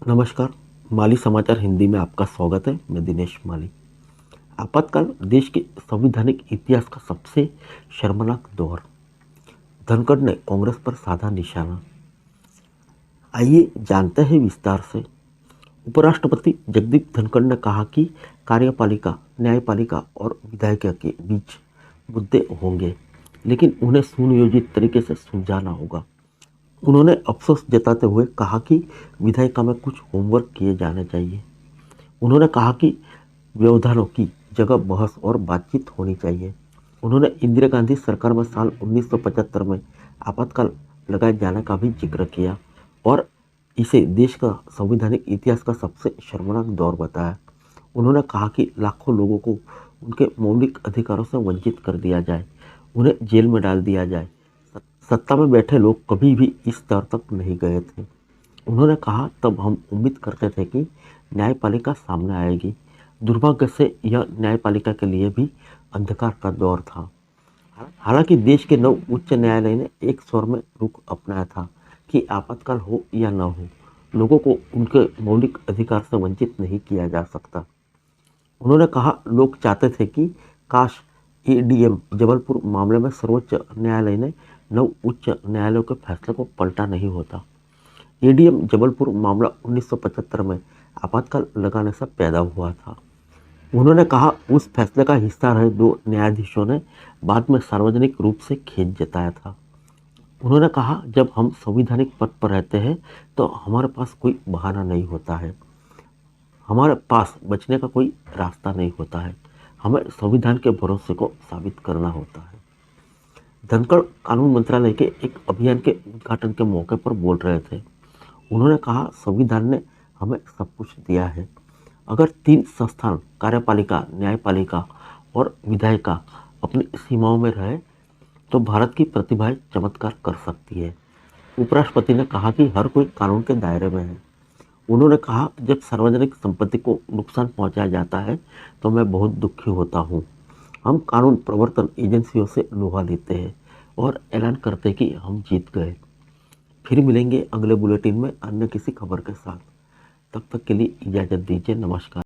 नमस्कार। माली समाचार हिंदी में आपका स्वागत है। मैं दिनेश माली। आपातकाल देश के संवैधानिक इतिहास का सबसे शर्मनाक दौर। धनखड़ ने कांग्रेस पर साधा निशाना। आइए जानते हैं विस्तार से। उपराष्ट्रपति जगदीप धनखड़ ने कहा कि कार्यपालिका, न्यायपालिका और विधायिका के बीच मुद्दे होंगे, लेकिन उन्हें सुनियोजित तरीके से सुलझाना होगा। उन्होंने अफसोस जताते हुए कहा कि विधायिका में कुछ होमवर्क किए जाने चाहिए। उन्होंने कहा कि व्यवधानों की जगह बहस और बातचीत होनी चाहिए। उन्होंने इंदिरा गांधी सरकार में साल 1975 में आपातकाल लगाए जाने का भी जिक्र किया और इसे देश का संवैधानिक इतिहास का सबसे शर्मनाक दौर बताया। उन्होंने कहा कि लाखों लोगों को उनके मौलिक अधिकारों से वंचित कर दिया जाए, उन्हें जेल में डाल दिया जाए। सत्ता में बैठे लोग कभी भी इस स्तर तक नहीं गए थे। उन्होंने कहा, तब हम उम्मीद करते थे कि न्यायपालिका सामने आएगी। दुर्भाग्य से यह न्यायपालिका के लिए भी अंधकार का दौर था। हालांकि देश के 9 उच्च न्यायालय ने एक स्वर में रुख अपनाया था कि आपातकाल हो या न हो, लोगों को उनके मौलिक अधिकार से वंचित नहीं किया जा सकता। उन्होंने कहा, लोग चाहते थे कि काश एडीएम जबलपुर मामले में सर्वोच्च न्यायालय ने 9 उच्च न्यायालयों के फैसले को पलटा नहीं होता। एडीएम जबलपुर मामला 1975 में आपातकाल लगाने से पैदा हुआ था। उन्होंने कहा, उस फैसले का हिस्सा रहे 2 न्यायाधीशों ने बाद में सार्वजनिक रूप से खेद जताया था। उन्होंने कहा, जब हम संवैधानिक पद पर रहते हैं तो हमारे पास कोई बहाना नहीं होता है, हमारे पास बचने का कोई रास्ता नहीं होता है। हमें संविधान के भरोसे को साबित करना होता है। धनखड़ कानून मंत्रालय के एक अभियान के उद्घाटन के मौके पर बोल रहे थे। उन्होंने कहा, संविधान ने हमें सब कुछ दिया है। अगर 3 संस्थान कार्यपालिका, न्यायपालिका और विधायिका अपनी सीमाओं में रहे तो भारत की प्रतिभाएं चमत्कार कर सकती है। उपराष्ट्रपति ने कहा कि हर कोई कानून के दायरे में है। उन्होंने कहा, जब सार्वजनिक संपत्ति को नुकसान पहुंचाया जाता है तो मैं बहुत दुखी होता हूँ। हम कानून प्रवर्तन एजेंसियों से लोहा लेते हैं और ऐलान करते हैं कि हम जीत गए। फिर मिलेंगे अगले बुलेटिन में अन्य किसी खबर के साथ। तब तक के लिए इजाज़त दीजिए। नमस्कार।